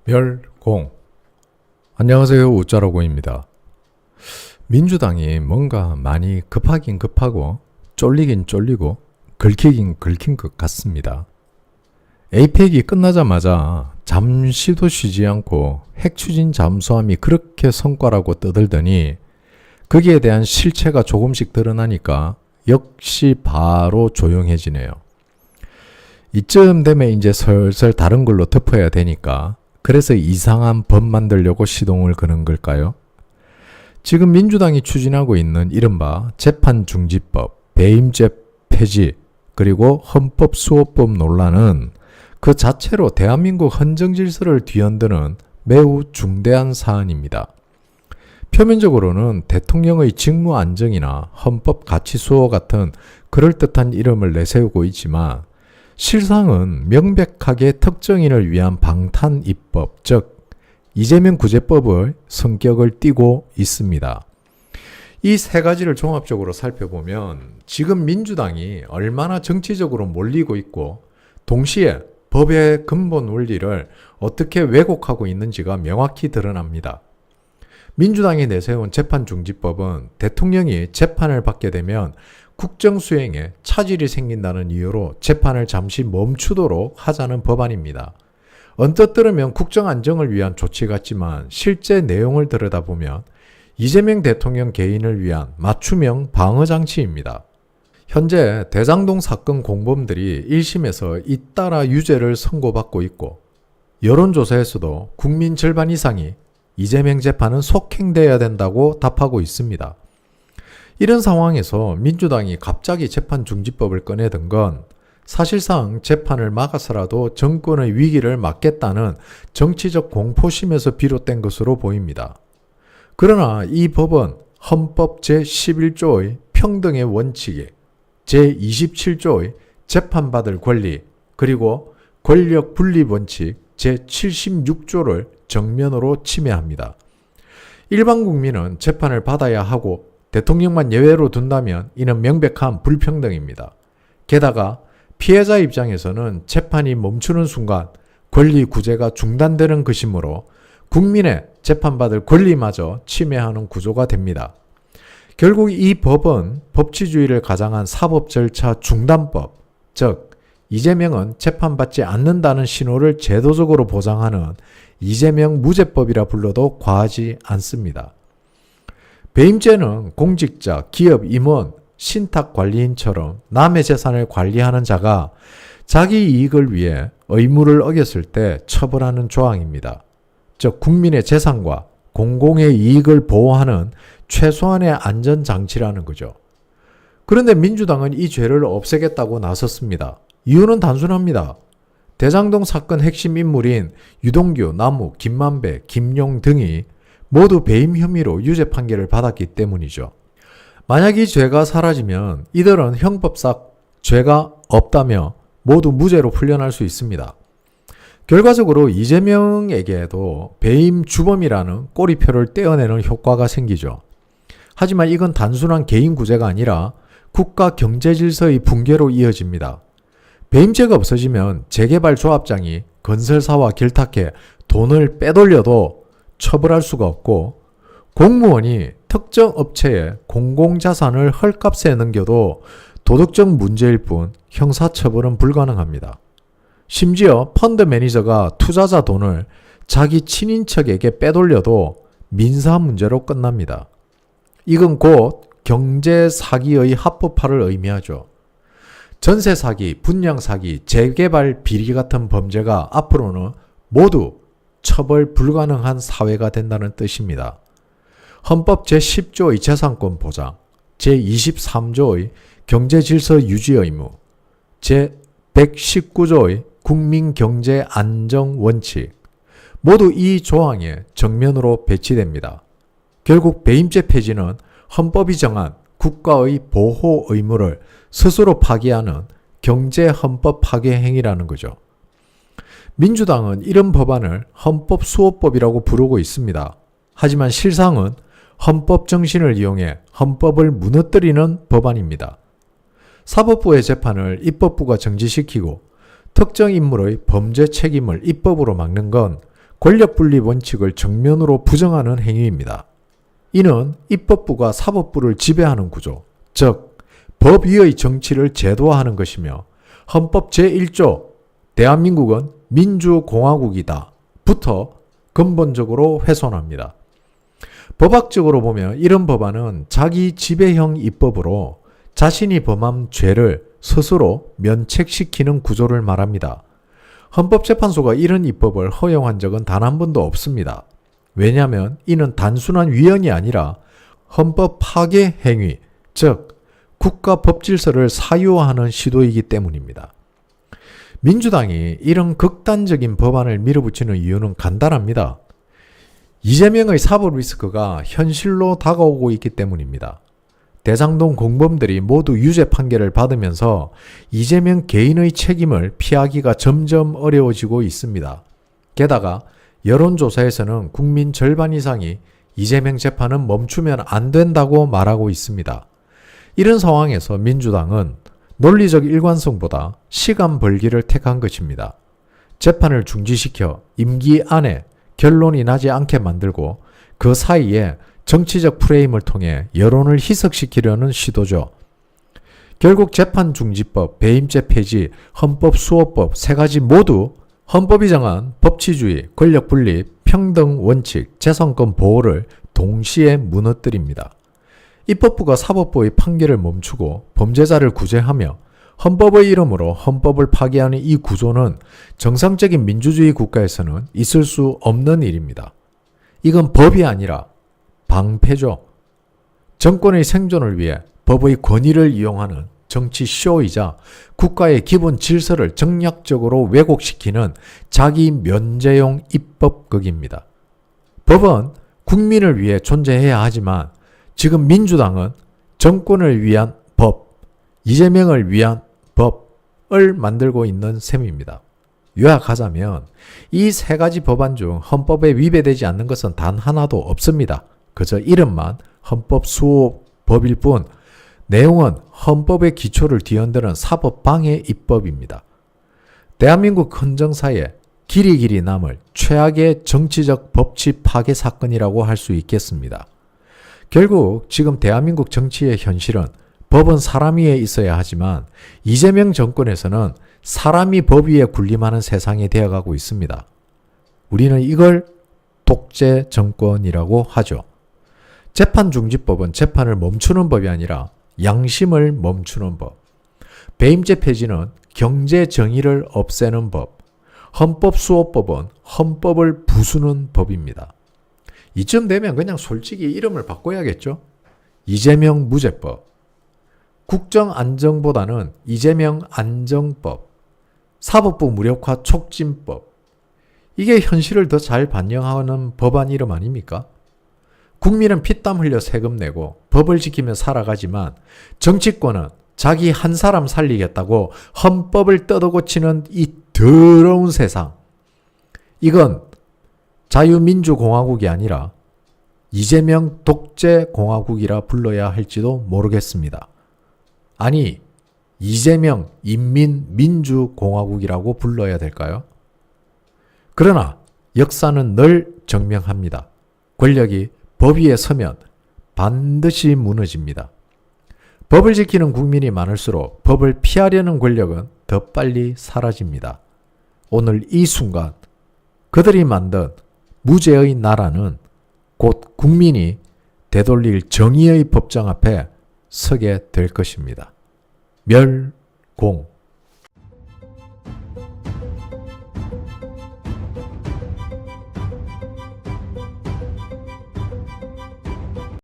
멸공. 안녕하세요, 우짜라고입니다. 민주당이 뭔가 많이 급하긴 급하고 쫄리긴 쫄리고 긁히긴 긁힌 것 같습니다. 에이펙이 끝나자마자 잠시도 쉬지 않고 핵 추진 잠수함이 그렇게 성과라고 떠들더니 거기에 대한 실체가 조금씩 드러나니까 역시 바로 조용해지네요. 이쯤 되면 이제 슬슬 다른 걸로 덮어야 되니까 그래서 이상한 법 만들려고 시동을 거는 걸까요? 지금 민주당이 추진하고 있는 이른바 재판중지법, 배임죄 폐지, 그리고 헌법수호법 논란은 그 자체로 대한민국 헌정질서를 뒤흔드는 매우 중대한 사안입니다. 표면적으로는 대통령의 직무 안정이나 헌법 가치 수호 같은 그럴듯한 이름을 내세우고 있지만 실상은 명백하게 특정인을 위한 방탄 입법, 즉 이재명 구제법의 성격을 띠고 있습니다. 이 세 가지를 종합적으로 살펴보면 지금 민주당이 얼마나 정치적으로 몰리고 있고 동시에 법의 근본 원리를 어떻게 왜곡하고 있는지가 명확히 드러납니다. 민주당이 내세운 재판중지법은 대통령이 재판을 받게 되면 국정수행에 차질이 생긴다는 이유로 재판을 잠시 멈추도록 하자는 법안입니다. 언뜻 들으면 국정안정을 위한 조치 같지만 실제 내용을 들여다보면 이재명 대통령 개인을 위한 맞춤형 방어장치입니다. 현재 대장동 사건 공범들이 1심에서 잇따라 유죄를 선고받고 있고 여론조사에서도 국민 절반 이상이 이재명 재판은 속행돼야 된다고 답하고 있습니다. 이런 상황에서 민주당이 갑자기 재판중지법을 꺼내든 건 사실상 재판을 막아서라도 정권의 위기를 막겠다는 정치적 공포심에서 비롯된 것으로 보입니다. 그러나 이 법은 헌법 제11조의 평등의 원칙에 제27조의 재판받을 권리 그리고 권력 분립 원칙 제76조를 정면으로 침해합니다. 일반 국민은 재판을 받아야 하고 대통령만 예외로 둔다면 이는 명백한 불평등입니다. 게다가 피해자 입장에서는 재판이 멈추는 순간 권리 구제가 중단되는 것이므로 국민의 재판받을 권리마저 침해하는 구조가 됩니다. 결국 이 법은 법치주의를 가장한 사법절차 중단법, 즉 이재명은 재판받지 않는다는 신호를 제도적으로 보장하는 이재명 무죄법이라 불러도 과하지 않습니다. 배임죄는 공직자, 기업 임원, 신탁관리인처럼 남의 재산을 관리하는 자가 자기 이익을 위해 의무를 어겼을 때 처벌하는 조항입니다. 즉 국민의 재산과 공공의 이익을 보호하는 최소한의 안전장치라는 거죠. 그런데 민주당은 이 죄를 없애겠다고 나섰습니다. 이유는 단순합니다. 대장동 사건 핵심 인물인 유동규, 남욱, 김만배, 김용 등이 모두 배임 혐의로 유죄 판결을 받았기 때문이죠. 만약 이 죄가 사라지면 이들은 형법상 죄가 없다며 모두 무죄로 풀려날 수 있습니다. 결과적으로 이재명에게도 배임 주범이라는 꼬리표를 떼어내는 효과가 생기죠. 하지만 이건 단순한 개인 구제가 아니라 국가 경제 질서의 붕괴로 이어집니다. 배임죄가 없어지면 재개발 조합장이 건설사와 결탁해 돈을 빼돌려도 처벌할 수가 없고 공무원이 특정 업체에 공공자산을 헐값에 넘겨도 도덕적 문제일 뿐 형사처벌은 불가능합니다. 심지어 펀드 매니저가 투자자 돈을 자기 친인척에게 빼돌려도 민사 문제로 끝납니다. 이건 곧 경제 사기의 합법화를 의미하죠. 전세 사기, 분양 사기, 재개발 비리 같은 범죄가 앞으로는 모두 처벌 불가능한 사회가 된다는 뜻입니다. 헌법 제10조의 재산권 보장, 제23조의 경제질서 유지 의무, 제119조의 국민경제안정원칙 모두 이 조항에 정면으로 배치됩니다. 결국 배임죄 폐지는 헌법이 정한 국가의 보호 의무를 스스로 파기하는 경제헌법 파괴 행위라는 거죠. 민주당은 이런 법안을 헌법수호법이라고 부르고 있습니다. 하지만 실상은 헌법 정신을 이용해 헌법을 무너뜨리는 법안입니다. 사법부의 재판을 입법부가 정지시키고 특정 인물의 범죄 책임을 입법으로 막는 건 권력분립 원칙을 정면으로 부정하는 행위입니다. 이는 입법부가 사법부를 지배하는 구조, 즉 법 위의 정치를 제도화하는 것이며 헌법 제1조 대한민국은 민주공화국이다 부터 근본적으로 훼손합니다. 법학적으로 보면 이런 법안은 자기 지배형 입법으로 자신이 범한 죄를 스스로 면책시키는 구조를 말합니다. 헌법재판소가 이런 입법을 허용한 적은 단 한 번도 없습니다. 왜냐하면 이는 단순한 위헌이 아니라 헌법 파괴 행위, 즉 국가 법질서를 사유화하는 시도이기 때문입니다. 민주당이 이런 극단적인 법안을 밀어붙이는 이유는 간단합니다. 이재명의 사법 리스크가 현실로 다가오고 있기 때문입니다. 대장동 공범들이 모두 유죄 판결을 받으면서 이재명 개인의 책임을 피하기가 점점 어려워지고 있습니다. 게다가 여론조사에서는 국민 절반 이상이 이재명 재판은 멈추면 안 된다고 말하고 있습니다. 이런 상황에서 민주당은 논리적 일관성보다 시간 벌기를 택한 것입니다. 재판을 중지시켜 임기 안에 결론이 나지 않게 만들고 그 사이에 정치적 프레임을 통해 여론을 희석시키려는 시도죠. 결국 재판중지법, 배임죄 폐지, 헌법수호법 세 가지 모두 헌법이 정한 법치주의, 권력분립, 평등 원칙, 재산권 보호를 동시에 무너뜨립니다. 입법부가 사법부의 판결을 멈추고 범죄자를 구제하며 헌법의 이름으로 헌법을 파기하는 이 구조는 정상적인 민주주의 국가에서는 있을 수 없는 일입니다. 이건 법이 아니라 방패죠. 정권의 생존을 위해 법의 권위를 이용하는 정치 쇼이자 국가의 기본 질서를 정략적으로 왜곡시키는 자기 면제용 입법극입니다. 법은 국민을 위해 존재해야 하지만 지금 민주당은 정권을 위한 법, 이재명을 위한 법을 만들고 있는 셈입니다. 요약하자면 이 세 가지 법안 중 헌법에 위배되지 않는 것은 단 하나도 없습니다. 그저 이름만 헌법수호법일 뿐 내용은 헌법의 기초를 뒤흔드는 사법방해 입법입니다. 대한민국 헌정사에 길이 남을 최악의 정치적 법치 파괴 사건이라고 할 수 있겠습니다. 결국 지금 대한민국 정치의 현실은 법은 사람 위에 있어야 하지만 이재명 정권에서는 사람이 법 위에 군림하는 세상이 되어가고 있습니다. 우리는 이걸 독재 정권이라고 하죠. 재판중지법은 재판을 멈추는 법이 아니라 양심을 멈추는 법. 배임죄 폐지는 경제 정의를 없애는 법. 헌법수호법은 헌법을 부수는 법입니다. 이쯤 되면 그냥 솔직히 이름을 바꿔야겠죠? 이재명 무죄법. 국정안정보다는 이재명 안정법. 사법부 무력화 촉진법. 이게 현실을 더 잘 반영하는 법안 이름 아닙니까? 국민은 피땀 흘려 세금 내고 법을 지키며 살아가지만 정치권은 자기 한 사람 살리겠다고 헌법을 뜯어고치는 이 더러운 세상. 이건 자유민주공화국이 아니라 이재명 독재공화국이라 불러야 할지도 모르겠습니다. 아니, 이재명 인민민주공화국이라고 불러야 될까요? 그러나 역사는 늘 증명합니다. 권력이 법 위에 서면 반드시 무너집니다. 법을 지키는 국민이 많을수록 법을 피하려는 권력은 더 빨리 사라집니다. 오늘 이 순간 그들이 만든 무죄의 나라는 곧 국민이 되돌릴 정의의 법정 앞에 서게 될 것입니다. 멸공